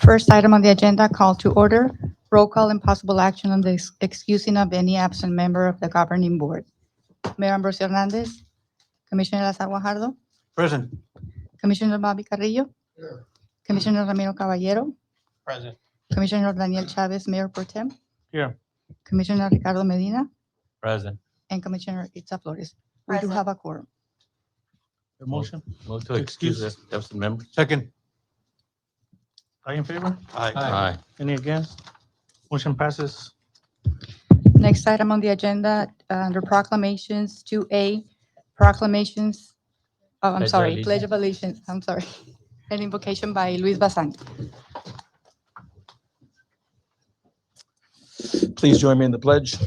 First item on the agenda, call to order. Roll call and possible action on the excusing of any absent member of the governing board. Mayor Ambrosio Hernandez, Commissioner Lazar Guajardo, Present. Commissioner Bobby Carrillo, Commissioner Ramiro Caballero, Present. Commissioner Daniel Chavez, Mayor Pro Tem, Here. Commissioner Ricardo Medina, Present. and Commissioner Itza Flores. We do Present. have a quorum. The motion. Move to To excuse excuse. the absent member. Second. Are you in favor? Aye. Any against? Motion passes. Next item on the agenda, under proclamations, 2A, proclamations, oh, I'm Pledge of sorry, allegiance. Pledge of Allegiance, I'm sorry. An invocation by Luis Bazan. Please join me in the pledge.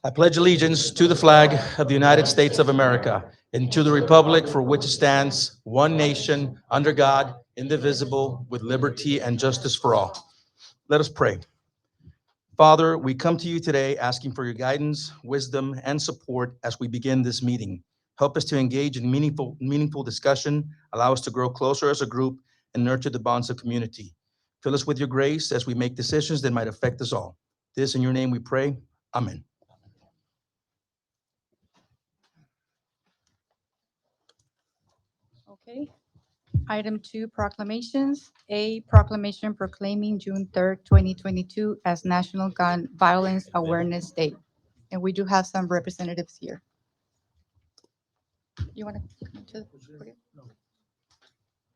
I pledge allegiance to the flag of the United States of America and to the republic for which it stands, one nation, under God, indivisible, with liberty and justice for all. Let us pray. Father, we come to you today asking for your guidance, wisdom, and support as we begin this meeting. Help us to engage in meaningful discussion, allow us to grow closer as a group, and nurture the bonds of community. Fill us with your grace as we make decisions that might affect us all. This in your name we pray. Amen. Okay. Item 2, proclamations. A, proclamation proclaiming June 3rd, 2022 as National Gun Violence Awareness Day. And we do have some representatives here. You want to come to the podium?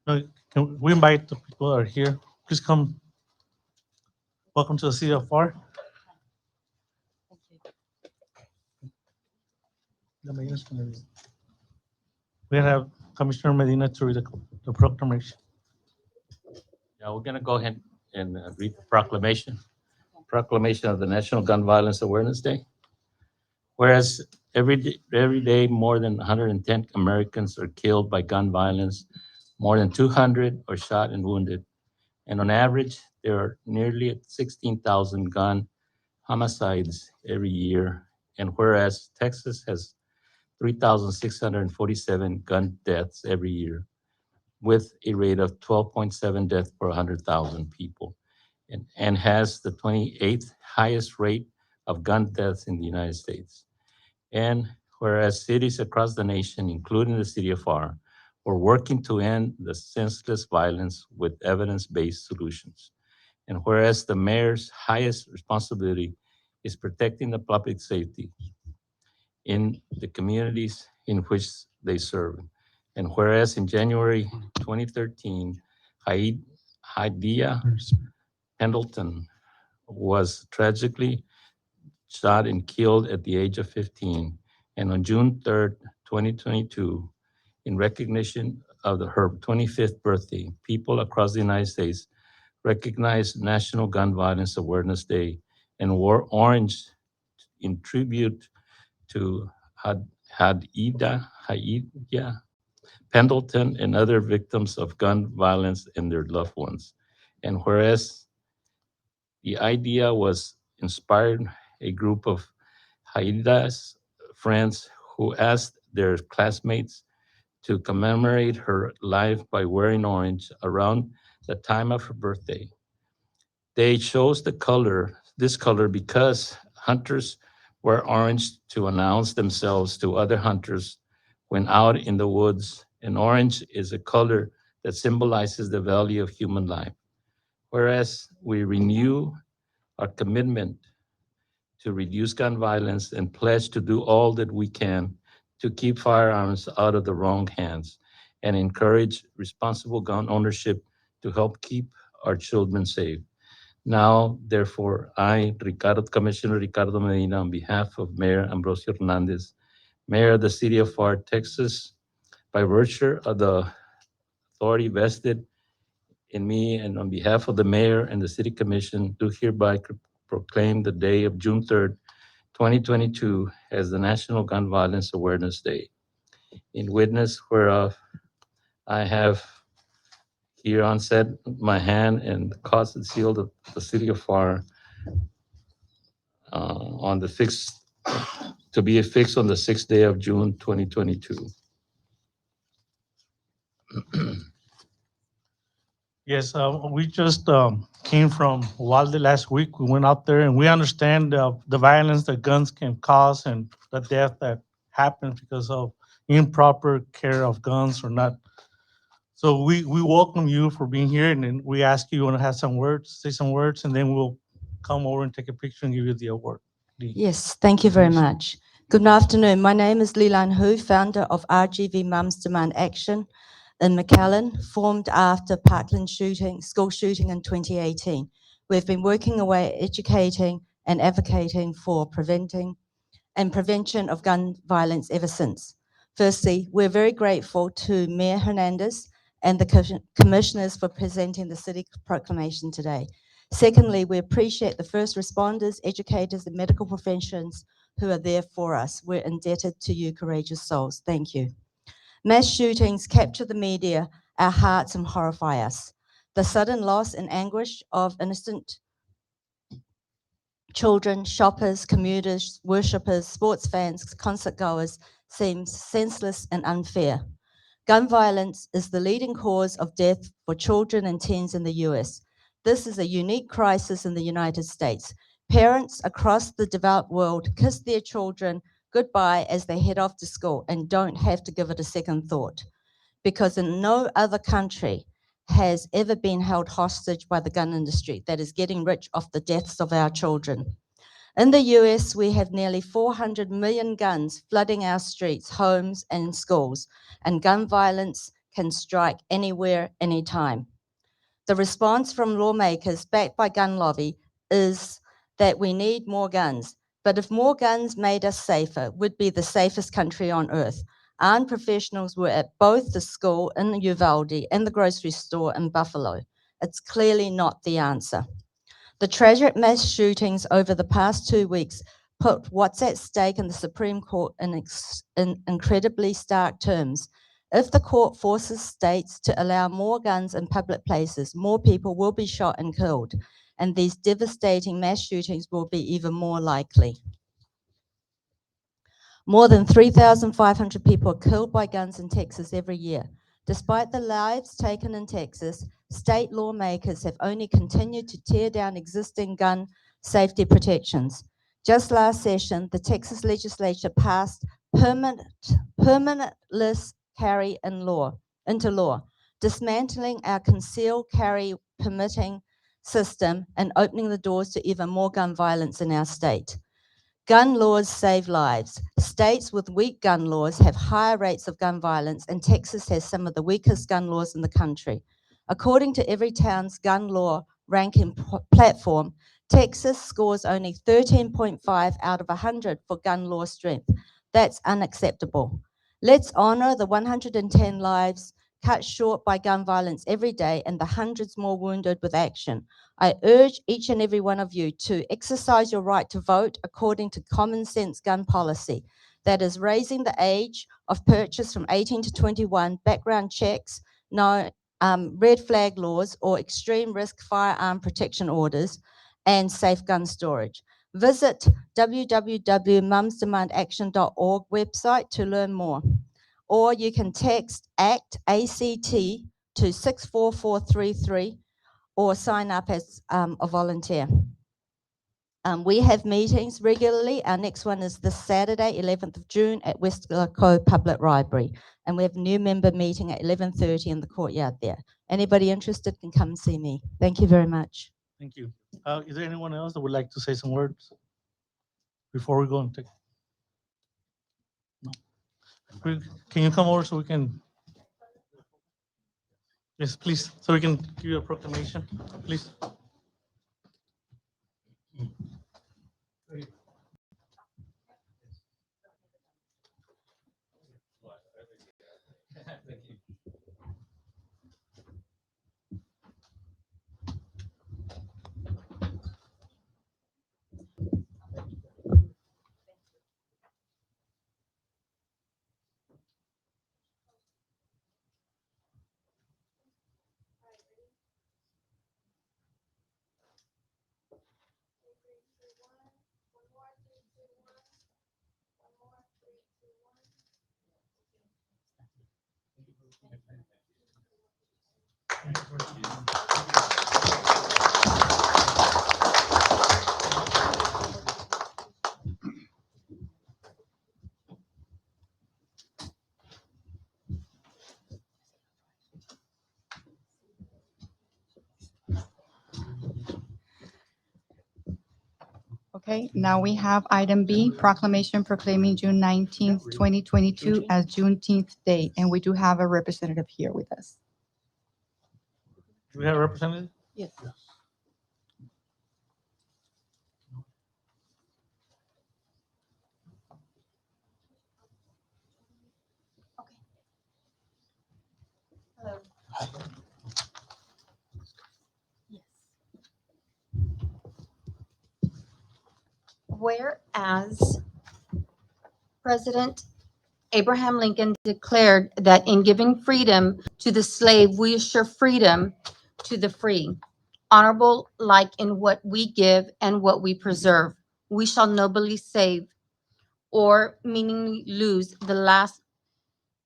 No, can we invite the people that are here? Please come. Welcome to the city of Pharr. We have Commissioner Medina to read the proclamation. Yeah, we're gonna go ahead and read the proclamation. Proclamation of the National Gun Violence Awareness Day. Whereas every day more than 110 Americans are killed by gun violence, more than 200 are shot and wounded. And on average, there are nearly 16,000 gun homicides every year. And whereas Texas has 3,647 gun deaths every year, with a rate of 12.7 deaths per 100,000 people, and has the 28th highest rate of gun deaths in the United States. And whereas cities across the nation, including the city of Pharr, are working to end the senseless violence with evidence-based solutions. And whereas the mayor's highest responsibility is protecting the public safety in the communities in which they serve. And whereas in January 2013, Haidia Pendleton was tragically shot and killed at the age of 15. And on June 3rd, 2022, in recognition of her 25th birthday, people across the United States recognized National Gun Violence Awareness Day and wore orange in tribute to Haidia Pendleton and other victims of gun violence and their loved ones. And whereas the idea was inspired a group of Haida's friends who asked their classmates to commemorate her life by wearing orange around the time of her birthday. They chose this color because hunters wear orange to announce themselves to other hunters when out in the woods, and orange is a color that symbolizes the value of human life. Whereas we renew our commitment to reduce gun violence and pledge to do all that we can to keep firearms out of the wrong hands and encourage responsible gun ownership to help keep our children safe. Now, therefore, Commissioner Ricardo Medina, on behalf of Mayor Ambrosio Hernandez, Mayor of the City of Pharr, Texas, by virtue of the authority vested in me and on behalf of the Mayor and the City Commission, do hereby proclaim the day of June 3rd, 2022 as the National Gun Violence Awareness Day. In witness whereof, I have here on set my hand and caused and sealed of the City of Pharr on the fixed, to be affixed on the 6th day of June, 2022. Yes, we just came from Uvalde last week. We went out there and we understand the violence that guns can cause and the death that happens because of improper care of guns or not. So we welcome you for being here, and then we ask you want to have some words, say some words, and then we'll come over and take a picture and give you the award. Yes, thank you very much. Good afternoon. My name is Leland Hu, founder of RGV Mums Demand Action in McAllen, formed after Parkland school shooting in 2018. We've been working away educating and advocating for prevention of gun violence ever since. Firstly, we're very grateful to Mayor Hernandez and the commissioners for presenting the city proclamation today. Secondly, we appreciate the first responders, educators, and medical professions who are there for us. We're indebted to you, courageous souls. Thank you. Mass shootings capture the media, our hearts, and horrify us. The sudden loss and anguish of innocent children, shoppers, commuters, worshippers, sports fans, concert goers seems senseless and unfair. Gun violence is the leading cause of death for children and teens in the US. This is a unique crisis in the United States. Parents across the developed world kiss their children goodbye as they head off to school and don't have to give it a second thought, because in no other country has ever been held hostage by the gun industry that is getting rich off the deaths of our children. In the US, we have nearly 400 million guns flooding our streets, homes, and schools, and gun violence can strike anywhere, anytime. The response from lawmakers backed by gun lobby is that we need more guns. But if more guns made us safer, we'd be the safest country on earth. Armed professionals were at both the school in Uvalde and the grocery store in Buffalo. It's clearly not the answer. The tragic mass shootings over the past 2 weeks put what's at stake in the Supreme Court in incredibly stark terms. If the court forces states to allow more guns in public places, more people will be shot and killed, and these devastating mass shootings will be even more likely. More than 3,500 people are killed by guns in Texas every year. Despite the lives taken in Texas, state lawmakers have only continued to tear down existing gun safety protections. Just last session, the Texas legislature passed permitless carry into law, dismantling our concealed carry permitting system and opening the doors to even more gun violence in our state. Gun laws save lives. States with weak gun laws have higher rates of gun violence, and Texas has some of the weakest gun laws in the country. According to Everytown's gun law ranking platform, Texas scores only 13.5 out of 100 for gun law strength. That's unacceptable. Let's honor the 110 lives cut short by gun violence every day and the hundreds more wounded with action. I urge each and every one of you to exercise your right to vote according to common sense gun policy. That is raising the age of purchase from 18 to 21, background checks, no red flag laws or extreme risk firearm protection orders, and safe gun storage. Visit www.mumsdemandaction.org website to learn more. Or you can text ACT, ACT to 64433 or sign up as a volunteer. We have meetings regularly. Our next one is this Saturday, 11th of June at Westlaco Public Library. And we have a new member meeting at 11:30 in the courtyard there. Anybody interested can come and see me. Thank you very much. Thank you. Is there anyone else that would like to say some words before we go and take? No. Can you come over so we can? Yes, please, so we can give you a proclamation, please. Okay, now we have item B, proclamation proclaiming June 19th, 2022 as Juneteenth Day, and we do have a representative here with us. Do we have a representative? Yes. Whereas President Abraham Lincoln declared that in giving freedom to the slave, we assure freedom to the free. Honorable like in what we give and what we preserve, we shall nobly save or meaningly lose the last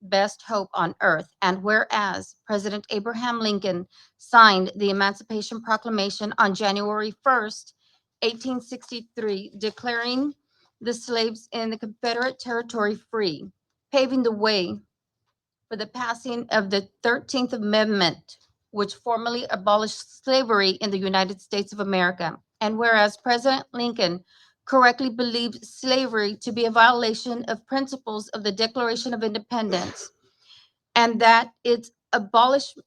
best hope on earth. And whereas President Abraham Lincoln signed the Emancipation Proclamation on January 1st, 1863, declaring the slaves in the Confederate territory free, paving the way for the passing of the 13th Amendment, which formally abolished slavery in the United States of America. And whereas President Lincoln correctly believed slavery to be a violation of principles of the Declaration of Independence, and that its abolition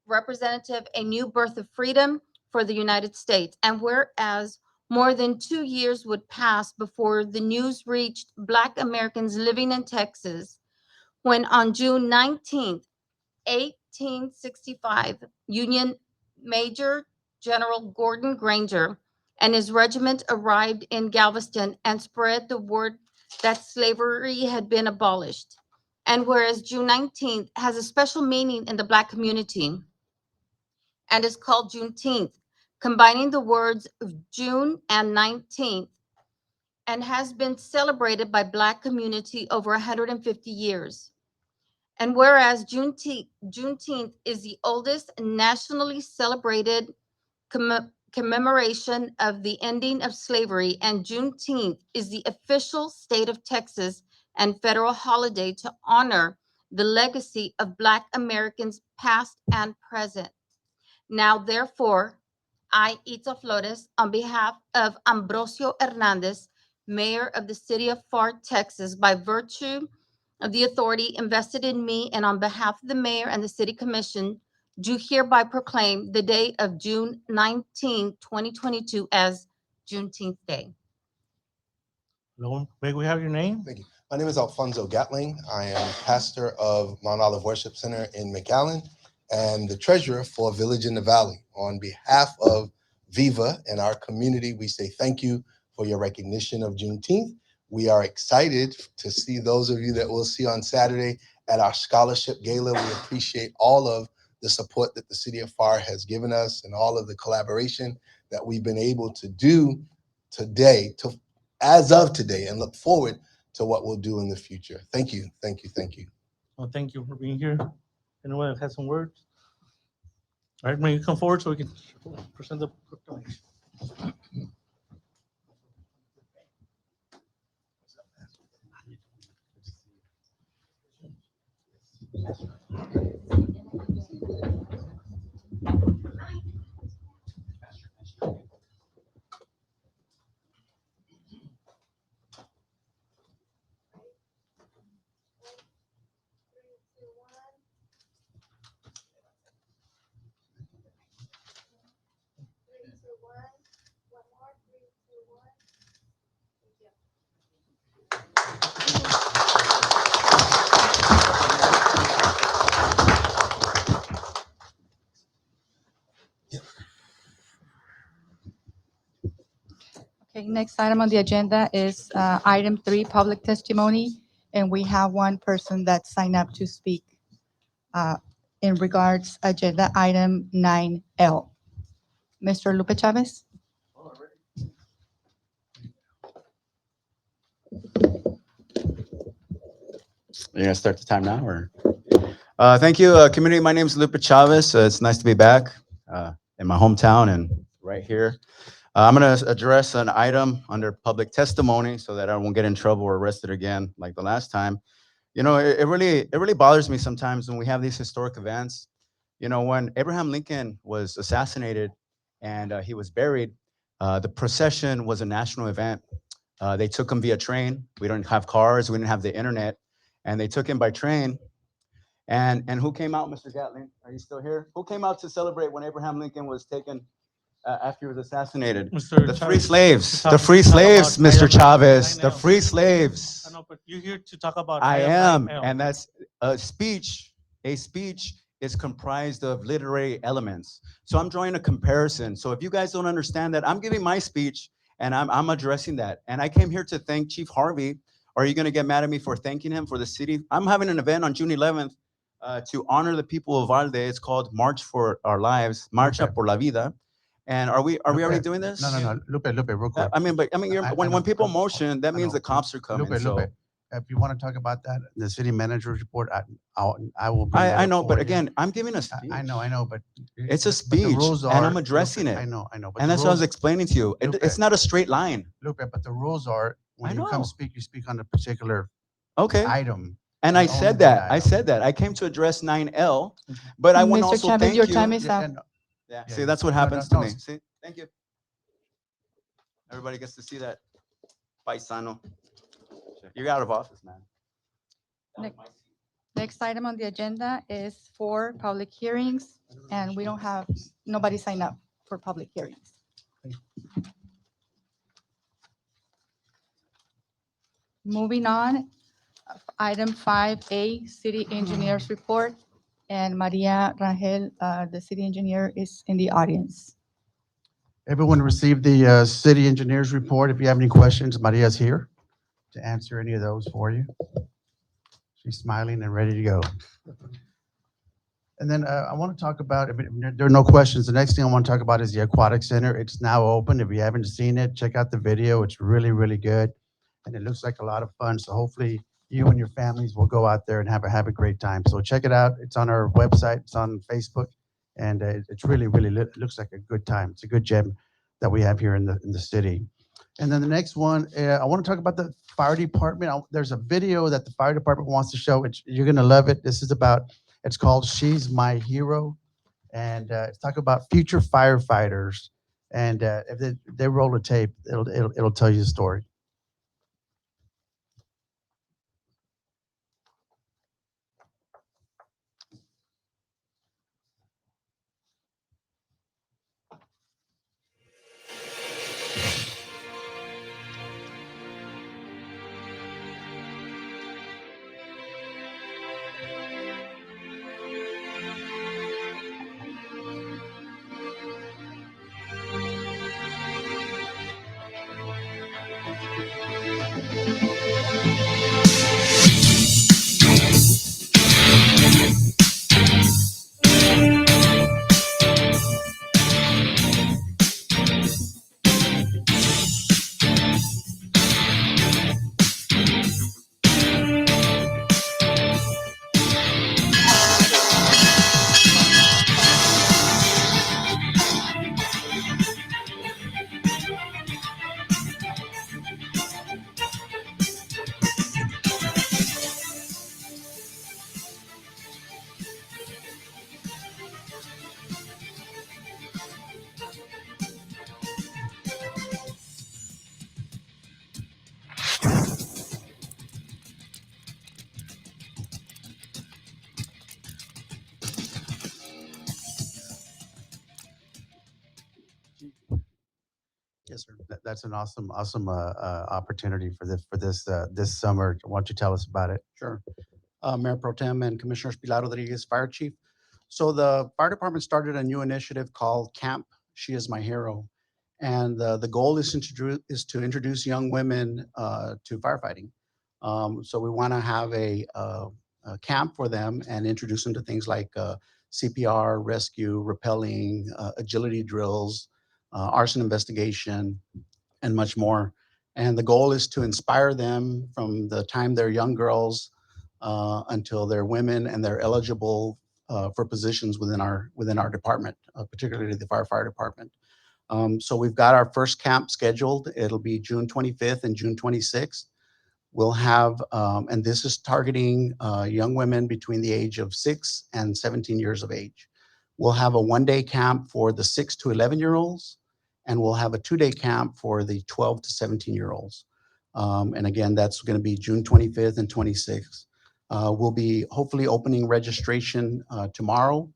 representative a new birth of freedom for the United States. And whereas more than 2 years would pass before the news reached Black Americans living in Texas, when on June 19th, 1865, Union Major General Gordon Granger and his regiment arrived in Galveston and spread the word that slavery had been abolished. And whereas June 19th has a special meaning in the Black community and is called Juneteenth, combining the words of June and 19th, and has been celebrated by Black community over 150 years. And whereas Juneteenth is the oldest nationally celebrated commemoration of the ending of slavery, and Juneteenth is the official state of Texas and federal holiday to honor the legacy of Black Americans past and present. Now, therefore, I, Ita Flores, on behalf of Ambrosio Hernandez, Mayor of the City of Pharr, Texas, by virtue of the authority invested in me and on behalf of the Mayor and the City Commission, do hereby proclaim the day of June 19, 2022 as Juneteenth Day. Hello, may we have your name? Thank you. My name is Alfonso Gatling. I am pastor of Mount Olive Worship Center in McAllen and the treasurer for Village in the Valley. On behalf of Viva and our community, we say thank you for your recognition of Juneteenth. We are excited to see those of you that we'll see on Saturday at our scholarship gala. We appreciate all of the support that the city of Pharr has given us and all of the collaboration that we've been able to do today, as of today, and look forward to what we'll do in the future. Thank you, thank you, thank you. Well, thank you for being here. Anyone has some words? All right, may you come forward so we can present the proclamation. Okay, next item on the agenda is item 3, public testimony, and we have one person that signed up to speak in regards agenda item 9L. Mr. Lupe Chavez? You're gonna start the time now, or? Thank you, community. My name is Lupe Chavez. It's nice to be back in my hometown and right here. I'm gonna address an item under public testimony so that I won't get in trouble or arrested again like the last time. You know, it really bothers me sometimes when we have these historic events. You know, when Abraham Lincoln was assassinated and he was buried, The procession was a national event. They took him via train. We don't have cars. We didn't have the internet. And they took him by train. And who came out, Mr. Gatling? Are you still here? Who came out to celebrate when Abraham Lincoln was taken after he was assassinated? Mr. The free Chavez, slaves. you The talk- free you talk slaves, about Mr. INL. Chavez. The free I slaves. know, but you're here to talk about I am, INL. and that's a speech. A speech is comprised of literary elements. So I'm drawing a comparison. So if you guys don't understand that, I'm giving my speech and I'm addressing that. And I came here to thank Chief Harvey. Are you going to get mad at me for thanking him for the city? I'm having an event on June 11th to honor the people of Valde. It's called March for Our Lives, Marcha Okay. por la Vida. And are we already Lupe, doing this? No. Lupe, real quick. You're, I when know, people I- motion, that I means know. the cops are coming. Lupe, So if you want to talk about that, the city manager's report, I will bring that I up know, for but you. again, I'm giving a speech. I know, but. It's a but the speech, rules and are- I'm addressing Lupe, it. I know. But And the that's what I was rules- explaining to you. Lupe. It's not a straight line. Lupe, but the rules are, when I you come know. speak, you speak on a particular Okay. item. And I and only said that that. I item. said that. I came to address 9L, but I want to Mr. also Chavez, thank your you. time is Yeah, up. and- Yeah. Yeah, See, that's what no, happens no, to no. me. See, thank you. Everybody gets to see that paisano. You're out of office, man. Next item on the agenda is for public hearings, and we don't have, nobody signed up for public hearings. Moving on, item 5A, city engineer's report, and Maria Rangel, the city engineer, is in the audience. Everyone received the city engineer's report. If you have any questions, Maria's here to answer any of those for you. She's smiling and ready to go. And then I want to talk about, if there are no questions, the next thing I want to talk about is the Aquatic Center. It's now open. If you haven't seen it, check out the video. It's really, really good. And it looks like a lot of fun. So hopefully you and your families will go out there and have a great time. So check it out. It's on our website. It's on Facebook. And it's really, really looks like a good time. It's a good gem that we have here in the city. And then the next one, I want to talk about the fire department. There's a video that the fire department wants to show. You're going to love it. This is about, it's called She's My Hero. And it's talking about future firefighters. And if they roll a tape, it'll tell you the story. Yes, sir. That's an awesome opportunity for this summer. Why don't you tell us about it? Sure. Mayor Pro Tem and Commissioners Pilar Rodriguez, Fire Chief. So the fire department started a new initiative called Camp She Is My Hero. And the goal is to introduce young women to firefighting. So we want to have a camp for them and introduce them to things like CPR, rescue, rappelling, agility drills, arson investigation, and much more. And the goal is to inspire them from the time they're young girls until they're women and they're eligible for positions within our department, particularly the fire department. So we've got our first camp scheduled. It'll be June 25th and June 26th. We'll have, and this is targeting young women between the age of 6 and 17 years of age. We'll have a one-day camp for the 6 to 11-year-olds and we'll have a 2-day camp for the 12 to 17-year-olds. And again, that's going to be June 25th and 26th. We'll be hopefully opening registration tomorrow.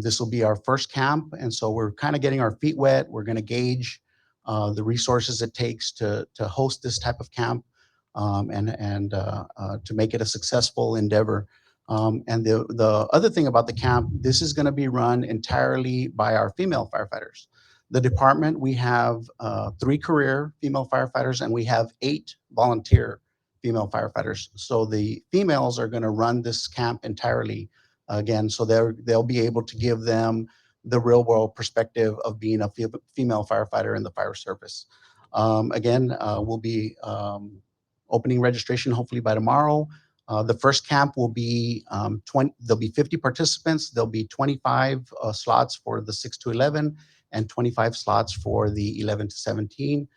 This will be our first camp, and so we're kind of getting our feet wet. We're going to gauge the resources it takes to host this type of camp, and to make it a successful endeavor. And the other thing about the camp, this is going to be run entirely by our female firefighters. The department, we have 3 career female firefighters, and we have 8 volunteer female firefighters. So the females are going to run this camp entirely again, so they'll be able to give them the real world perspective of being a female firefighter in the fire service. Again, we'll be opening registration hopefully by tomorrow. The first camp will be there'll be 50 participants. There'll be 25 slots for the 6 to 11 and 25 slots for the 11 to 17.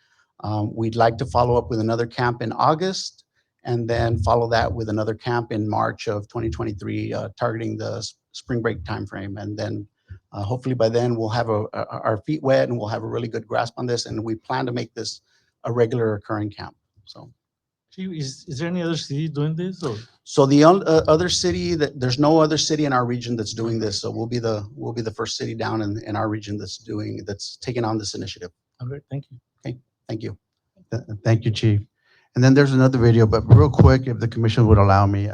We'd like to follow up with another camp in August, and then follow that with another camp in March of 2023, targeting the spring break timeframe. And then hopefully by then we'll have our feet wet and we'll have a really good grasp on this. And we plan to make this a regular occurring camp. So. Chief, is there any other city doing this or? So the other city there's no other city in our region that's doing this. So we'll be the first city down in our region that's taking on this initiative. Okay, thank you. Okay, thank you. Thank you, Chief. And then there's another video, but real quick, if the commission would allow me,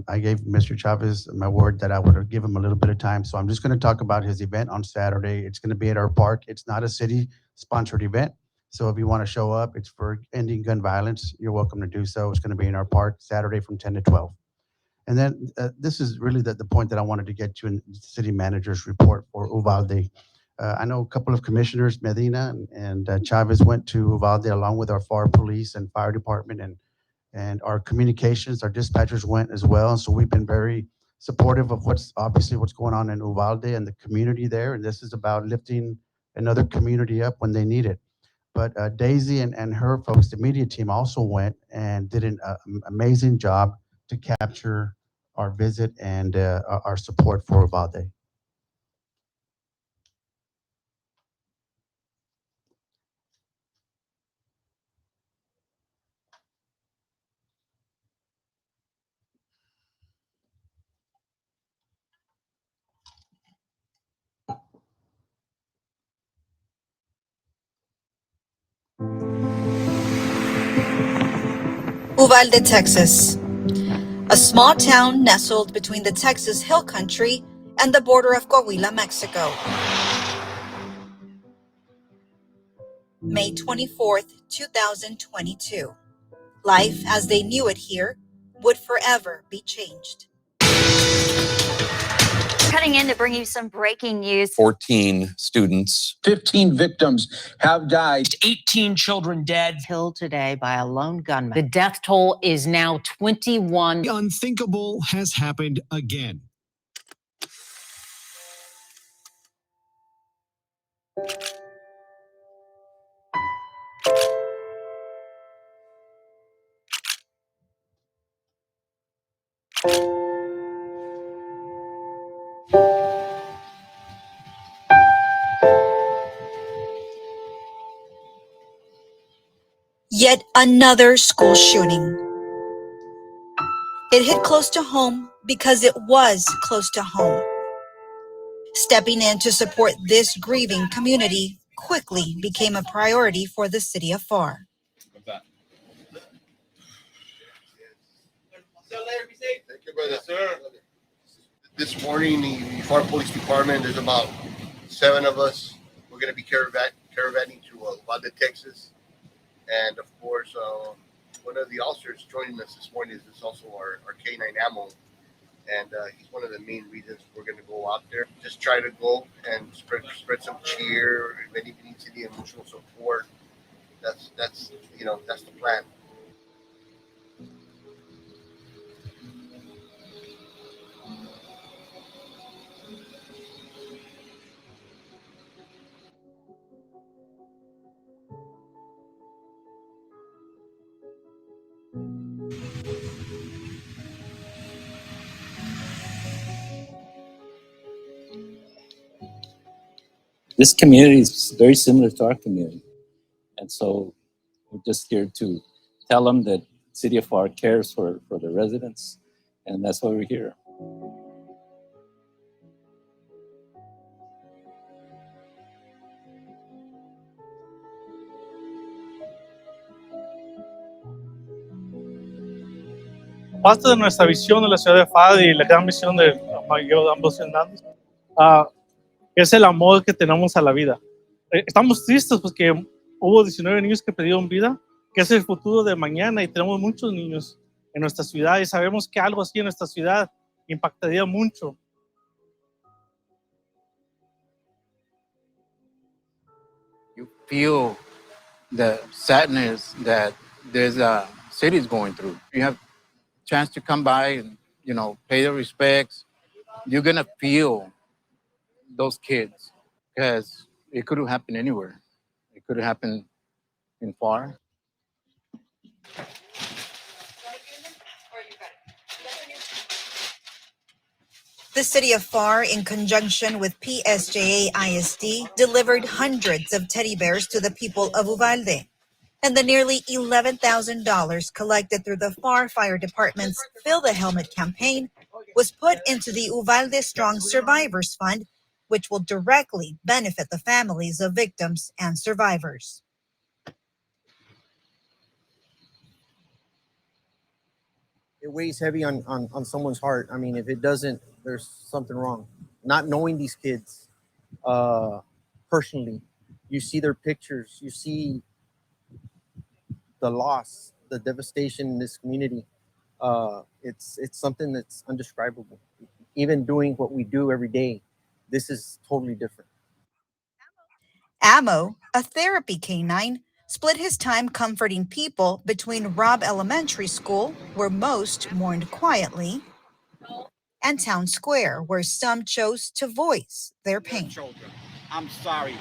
I gave Mr. Chavez my word that I would give him a little bit of time. So I'm just going to talk about his event on Saturday. It's going to be at our park. It's not a city-sponsored event. So if you want to show up, it's for ending gun violence. You're welcome to do so. It's going to be in our park Saturday from 10 to 12. And then this is really the point that I wanted to get to in the city manager's report for Uvalde. I know a couple of commissioners, Medina and Chavez, went to Uvalde along with our Pharr police and fire department, and our communications, our dispatchers went as well. And so we've been very supportive of what's going on in Uvalde and the community there. And this is about lifting another community up when they need it. But Daisy and her folks, the media team, also went and did an amazing job to capture our visit and our support for Uvalde. Uvalde, Texas, a small town nestled between the Texas Hill Country and the border of Coahuila, Mexico. May 24th, 2022. Life as they knew it here would forever be changed. Cutting in to bring you some breaking news. 14 students. 15 victims have died. 18 children dead. Killed today by a lone gunman. The death toll is now 21. The unthinkable has happened again. Yet another school shooting. It hit close to home because it was close to home. Stepping in to support this grieving community quickly became a priority for the city of Pharr. Thank you, brother. Sir. This morning, the Pharr Police Department, there's about 7 of us. We're going to be caravanning to Uvalde, Texas. And of course, one of the officers joining us this morning is also our K9 ammo. And he's one of the main reasons we're going to go out there. Just try to go and spread some cheer. If anybody needs any emotional support, that's the plan. This community is very similar to our community. And so we're just here to tell them that City of Pharr cares for the residents, and that's why we're here. Parte de nuestra visión de la ciudad de Pharr y la gran visión de ambos hermanos es el amor que tenemos a la vida. Estamos tristes porque hubo 19 niños que perdieron vida, que es el futuro de mañana, y tenemos muchos niños en nuestra ciudad y sabemos que algo así en nuestra ciudad impactaría mucho. You feel the sadness that there's a city is going through. You have a chance to come by and, pay the respects. You're going to feel those kids because it could have happened anywhere. It could have happened in Pharr. The city of Pharr, in conjunction with PSJA ISD, delivered hundreds of teddy bears to the people of Uvalde. And the nearly $11,000 collected through the Pharr Fire Department's Fill the Helmet campaign was put into the Uvalde Strong Survivors Fund, which will directly benefit the families of victims and survivors. It weighs heavy on someone's heart. I mean, if it doesn't, there's something wrong. Not knowing these kids personally, you see their pictures, you see the loss, the devastation in this community. It's something that's indescribable. Even doing what we do every day, this is totally different. Ammo, a therapy canine, split his time comforting people between Robb Elementary School, where most mourned quietly, and Town Square, where some chose to voice their pain. Children, I'm sorry.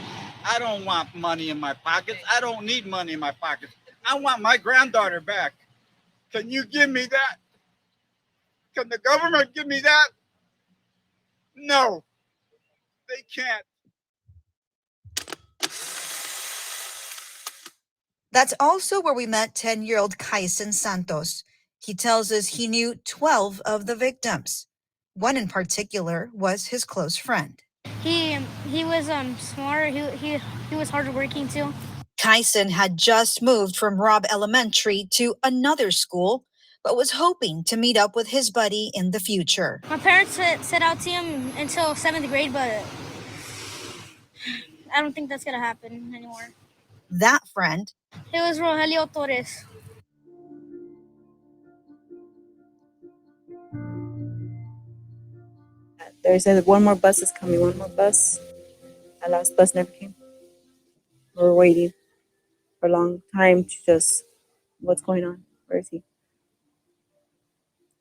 I don't want money in my pockets. I don't need money in my pockets. I want my granddaughter back. Can you give me that? Can the government give me that? No, they can't. That's also where we met 10-year-old Kaisen Santos. He tells us he knew 12 of the victims. One in particular was his close friend. He was smart. He was hardworking too. Kaisen had just moved from Robb Elementary to another school, but was hoping to meet up with his buddy in the future. My parents set out to him until 7th grade, but I don't think that's gonna happen anymore. That friend, It was Rogelio Torres. They said one more bus is coming, one more bus. The last bus never came. We were waiting for a long time to just, what's going on? Where is he?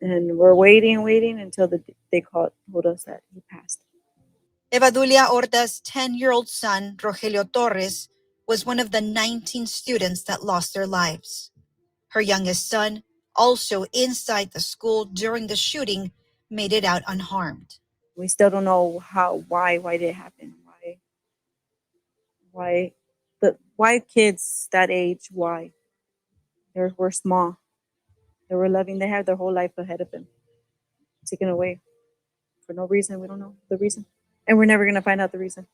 And we're waiting until they told us that he passed. Evadulia Horta's 10-year-old son, Rogelio Torres, was one of the 19 students that lost their lives. Her youngest son, also inside the school during the shooting, made it out unharmed. We still don't know why did it happen? Why kids that age? Why? We're small. They were loving. They had their whole life ahead of them. Taken away for no reason. We don't know the reason, and we're never gonna find out the reason.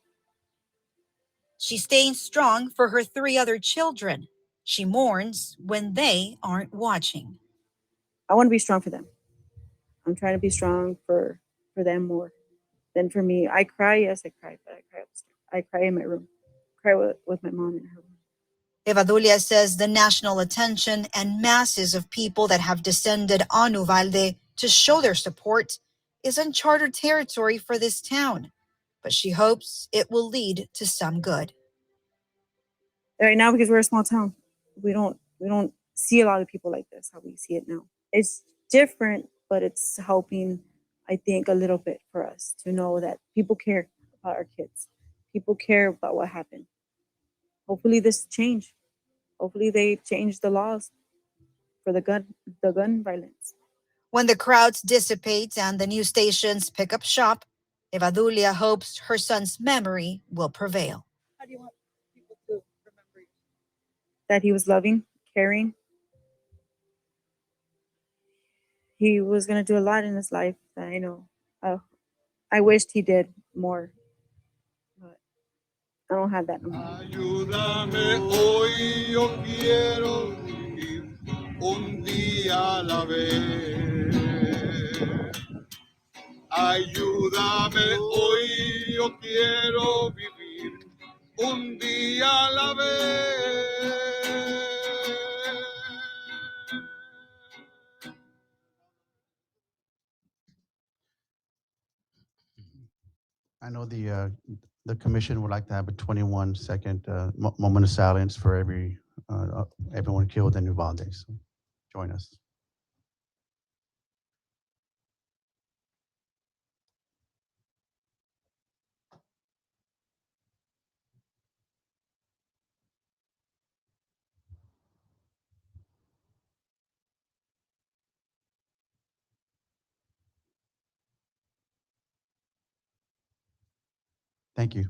She's staying strong for her 3 other children. She mourns when they aren't watching. I want to be strong for them. I'm trying to be strong for them more than for me. I cry, yes, I cry, but I cry in my room. I cry with my mom in her room. Evadulia says the national attention and masses of people that have descended on Uvalde to show their support is uncharted territory for this town, but she hopes it will lead to some good. Right now, because we're a small town, we don't see a lot of people like this, how we see it now. It's different, but it's helping, I think, a little bit for us to know that people care about our kids. People care about what happened. Hopefully this change. Hopefully they change the laws for the gun violence. When the crowds dissipate and the news stations pick up shop, Evadulia hopes her son's memory will prevail. How do you want people to remember you? That he was loving, caring. He was going to do a lot in his life that I know. I wished he did more, but I don't have that no more. Ayúdame hoy, yo quiero vivir un día a la vez. Ayúdame hoy, yo quiero vivir un día a la vez. I know the commission would like to have a 21-second moment of silence for everyone killed in Uvalde. So join us. Thank you.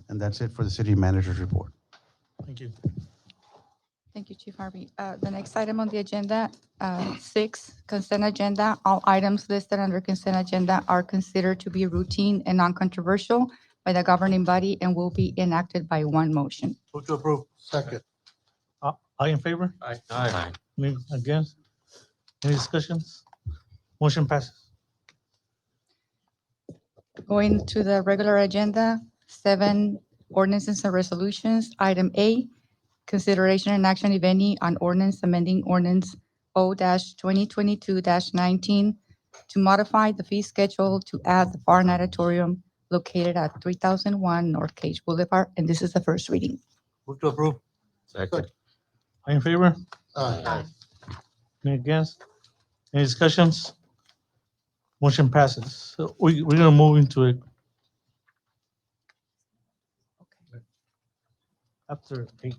And that's it for the city manager's report. Thank you. Thank you, Chief Harvey. The next item on the agenda, 6, consent agenda. All items listed under consent agenda are considered to be routine and non-controversial by the governing body and will be enacted by one motion. Move to approve. Second. All in favor? Aye. Any against? Any discussions? Motion passes. Going to the regular agenda, 7, ordinances and resolutions. Item A, consideration and action, if any, on ordinance amending ordinance O-2022-19 to modify the fee schedule to add the Pharr Natatorium located at 3001 North Cage Boulevard, and this is the first reading. Move to approve. Second. All in favor? Aye. Any against? Any discussions? Motion passes. So we're gonna move into it. After 8.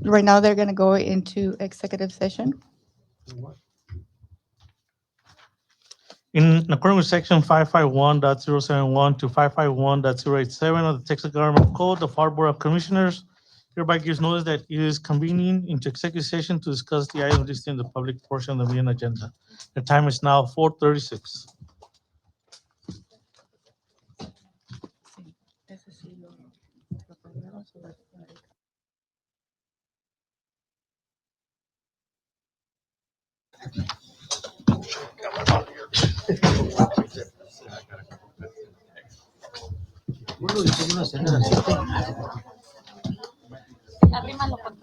Right now, they're going to go into executive session. In accordance with section 551.071 to 551.087 of the Texas Government Code, the Pharr Board of Commissioners hereby gives notice that it is convening into executive session to discuss the items listed in the public portion of the meeting agenda. The time is now 4:36.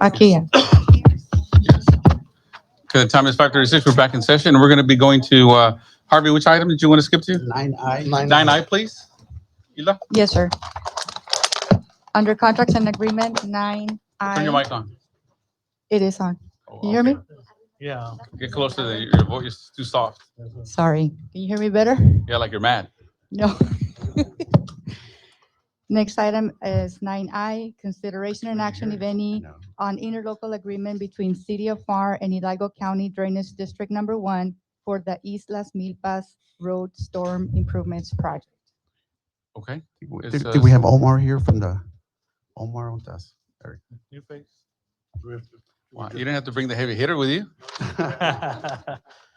Aquí ya. Okay, the time is 5:36. We're back in session. We're going to be going to, Harvey, which item did you want to skip to? 9I. 9I, please. Hila, Yes, sir. Under contracts and agreement, 9I. turn your mic on. It is on. Can you hear me? Yeah. Get closer to your voice is too soft. Sorry. Can you hear me better? Yeah, like you're mad. No. Next item is 9I, consideration and action, if any, on interlocal agreement between City of Pharr and Hidalgo County Drainage District Number 1 for the Islas Milpas Road Storm Improvements Project. Okay. Did we have Omar here from the Omar on us? New face. Wow, you didn't have to bring the heavy hitter with you.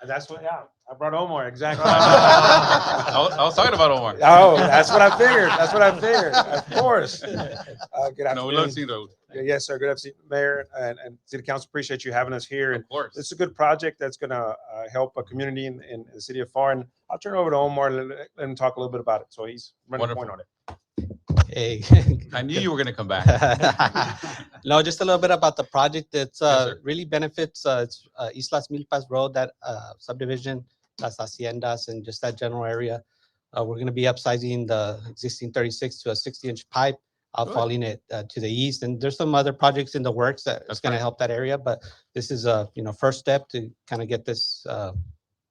That's what, yeah, I brought Omar, exactly. I was talking about Omar. Oh, that's what I figured. That's what I figured. Of course. Good afternoon. No, we love seeing those. Yes, sir. Good afternoon, Mayor and City Council. Appreciate you having us here. And Of course. this is a good project that's going to help a community in the city of Pharr. And I'll turn it over to Omar and let him talk a little bit about it. So he's running the point on it. Hey. I knew you were going to come back. No, just a little bit about the project. It's sir. really benefits it's Islas Milpas Road, that subdivision, Las Haciendas, and just that general area. We're going to be upsizing the existing 36 to a 60-inch pipe, outfalling it to the east. And there's some other projects in the works that's going to help that area. But this is a first step to kind of get this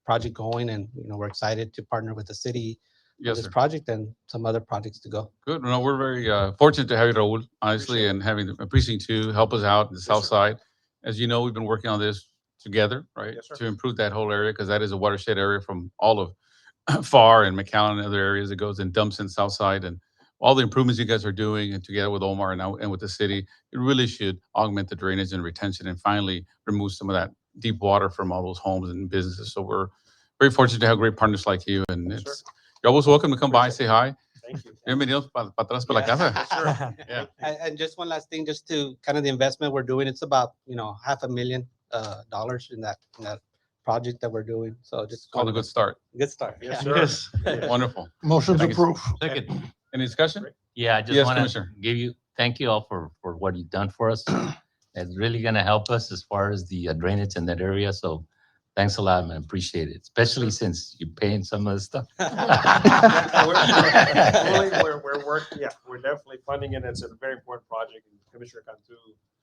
project going. And we're excited to partner with the city. Yes, this sir. project and some other projects to go. Good. No, we're very fortunate to have you, Raul, honestly, and having the precinct 2 help us out in the south side. As you know, we've been working on this together, right? Yes, sir. To improve that whole area, because that is a watershed area from all of Pharr and McAllen and other areas. It goes and dumps in Southside, and all the improvements you guys are doing and together with Omar and now and with the city, it really should augment the drainage and retention and finally remove some of that deep water from all those homes and businesses. So we're very fortunate to have great partners like you, and Yes, sir. you're always welcome to come by, say hi. Thank you. Bienvenidos para atrás para la casa. Yes, sir. Yeah. And just one last thing, just to kind of the investment we're doing, it's about, $500,000 in that project that we're doing. So just Called a good start. good start. Yes, Yeah. sir. Wonderful. Motion to Thank you. approve. Second. Any discussion? Yeah, I just Yes, want to Commissioner. thank you all for what you've done for us. It's really going to help us as far as the drainage in that area. So thanks a lot, man. Appreciate it, especially since you're paying some of the stuff. We're definitely funding it. It's a very important project. And Commissioner Cantu,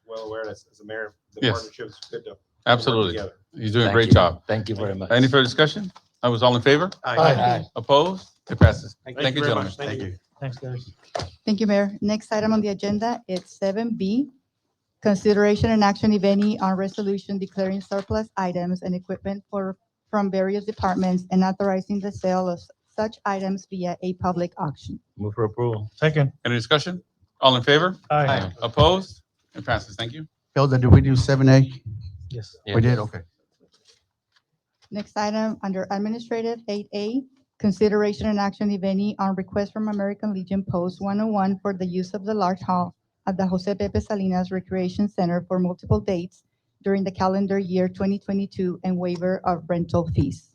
well aware as a mayor, the Yes. partnership is good to work Absolutely. together. He's doing a Thank great you. job. Thank you very much. Any further discussion? I was all in favor? Aye. Opposed? It passes. Thank Thank you, very gentlemen. much. Thank you. Thanks, guys. Thank you, Mayor. Next item on the agenda is 7B, consideration and action, if any, on resolution declaring surplus items and equipment from various departments and authorizing the sale of such items via a public auction. Move for approval. Second. Any discussion? All in favor? Aye. Opposed? It passes. Thank you. Hilda, did we do 7A? Yes. We did, okay. Next item under administrative, 8A, consideration and action, if any, on request from American Legion Post 101 for the use of the large hall at the Jose Pepe Salinas Recreation Center for multiple dates during the calendar year 2022 and waiver of rental fees.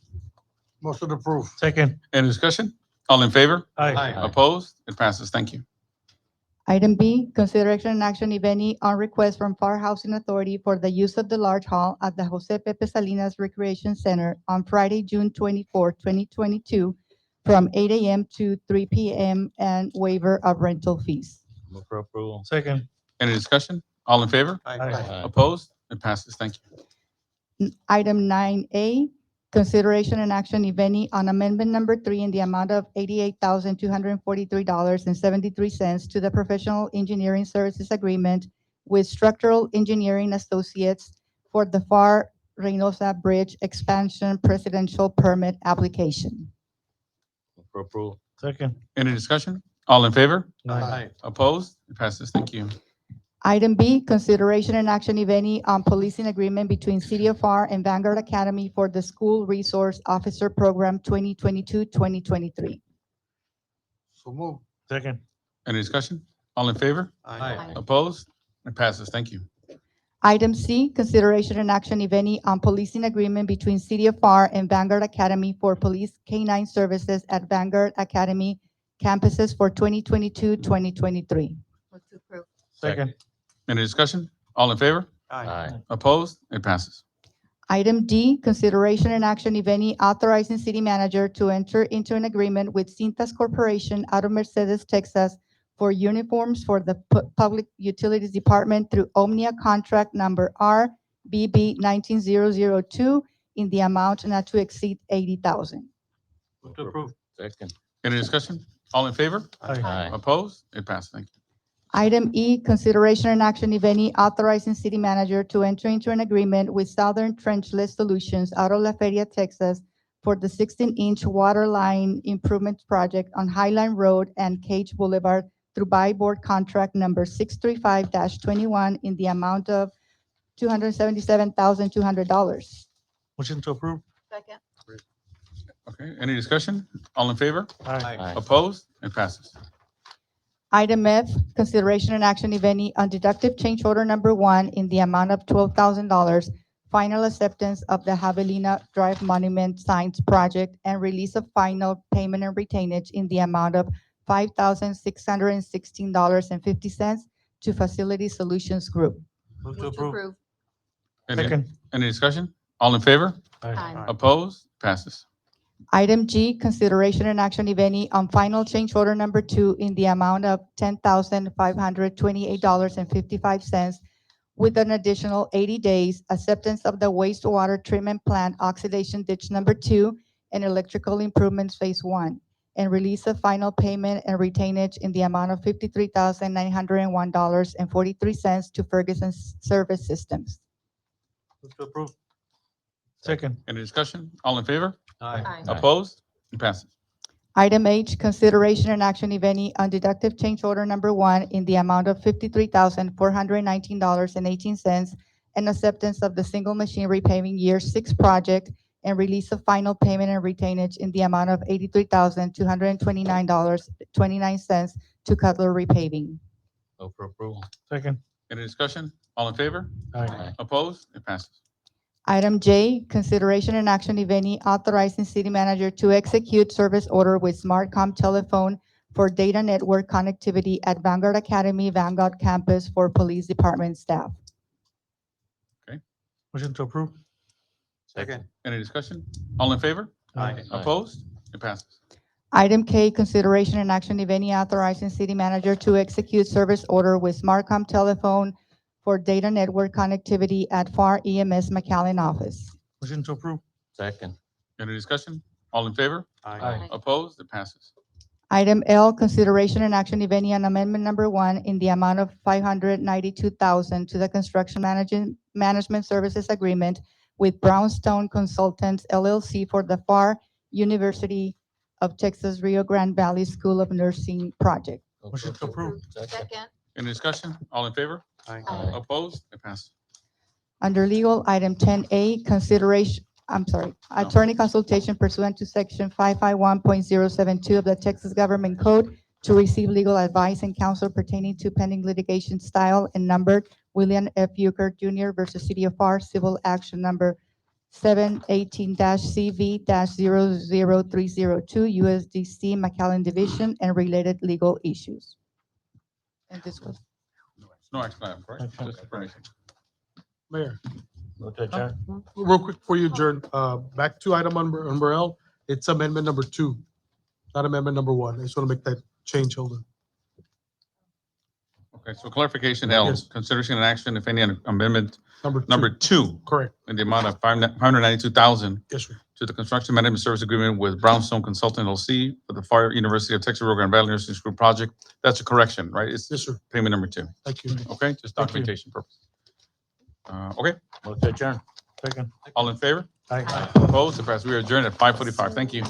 Motion to approve. Second. Any discussion? All in favor? Aye. Opposed? It passes. Thank you. Item B, consideration and action, if any, on request from Pharr Housing Authority for the use of the large hall at the Jose Pepe Salinas Recreation Center on Friday, June 24, 2022, from 8 a.m. to 3 p.m. and waiver of rental fees. Move for approval. Second. Any discussion? All in favor? Aye. Opposed? It passes. Thank you. Item 9A, consideration and action, if any, on amendment number 3 in the amount of $88,243.73 to the professional engineering services agreement with Structural Engineering Associates for the Pharr Reynosa Bridge expansion presidential permit application. Move for approval. Second. Any discussion? All in favor? Aye. Opposed? It passes. Thank you. Item B, consideration and action, if any, on policing agreement between City of Pharr and Vanguard Academy for the School Resource Officer Program 2022-2023. So move. Second. Any discussion? All in favor? Aye. Opposed? It passes. Thank you. Item C, consideration and action, if any, on policing agreement between City of Pharr and Vanguard Academy for police K-9 services at Vanguard Academy campuses for 2022-2023. Second. Any discussion? All in favor? Aye. Opposed? It passes. Item D, consideration and action, if any, authorizing city manager to enter into an agreement with Cintas Corporation out of Mercedes, Texas for uniforms for the Public Utilities Department through Omnia contract number RBB 19002 in the amount not to exceed $80,000. Move to approve. Second. Any discussion? All in favor? Aye. Opposed? It passes. Thank you. Item E, consideration and action, if any, authorizing city manager to enter into an agreement with Southern Trenchless Solutions out of La Feria, Texas for the 16-inch water line improvement project on Highline Road and Cage Boulevard through buy board contract number 635-21 in the amount of $277,200. Motion to approve. Second. Okay. Any discussion? All in favor? Aye. Opposed? It passes. Item F, consideration and action, if any, on deductive change order number 1 in the amount of $12,000, final acceptance of the Javelina Drive Monument Signs Project and release of final payment and retainage in the amount of $5,616.50 to Facility Solutions Group. Move to approve. Any, Second. any discussion? All in favor? Aye. Opposed? Passes. Item G, consideration and action, if any, on final change order number 2 in the amount of $10,528.55 with an additional 80 days acceptance of the wastewater treatment plant oxidation ditch number 2 and electrical improvements phase 1 and release of final payment and retainage in the amount of $53,901.43 to Ferguson Service Systems. Move to approve. Second. Any discussion? All in favor? Aye. Opposed? It passes. Item H, consideration and action, if any, on deductive change order number 1 in the amount of $53,419.18 and acceptance of the single machine repaving year 6 project and release of final payment and retainage in the amount of $83,229.29 to Cutler Repaving. Move for approval. Second. Any discussion? All in favor? Aye. Opposed? It passes. Item J, consideration and action, if any, authorizing city manager to execute service order with Smartcom Telephone for data network connectivity at Vanguard Academy, Vanguard Campus for police department staff. Motion to approve. Second. Any discussion? All in favor? Aye. Opposed? It passes. Item K, consideration and action, if any, authorizing city manager to execute service order with Smartcom Telephone for data network connectivity at Pharr EMS McAllen office. Motion to approve. Second. Any discussion? All in favor? Aye. Opposed? It passes. Item L, consideration and action, if any, on amendment number 1 in the amount of $592,000 to the construction management services agreement with Brownstone Consultants LLC for the Pharr University of Texas Rio Grande Valley School of Nursing project. Motion to approve. Second. Any discussion? All in favor? Aye. Opposed? It passes. Under legal, item 10A, attorney consultation pursuant to section 551.072 of the Texas Government Code to receive legal advice and counsel pertaining to pending litigation style and numbered William F. Euchre Jr. versus City of Pharr, civil action number 718-CV-00302, USDC McAllen Division, and related legal issues. And this was No action item, correct? Just information. Mayor, Move to adjourn. real quick before you adjourn, back to item number L, it's amendment number 2, not amendment number 1. I just want to make that change, Hilda. Okay, so clarification, L, Yes. consideration and action, if any, on amendment Number 2. number 2 Correct. in the amount of $592,000 Yes, sir. to the construction management service agreement with Brownstone Consulting LLC for the Pharr University of Texas Rio Grande Valley Nursing School project. That's a correction, right? It's Yes, sir. payment number 2. Thank you. Okay, just Thank you. documentation purpose. Okay, Move to adjourn. Second. all in favor? Aye. Opposed? It passes. We are adjourned at 5:45. Thank you.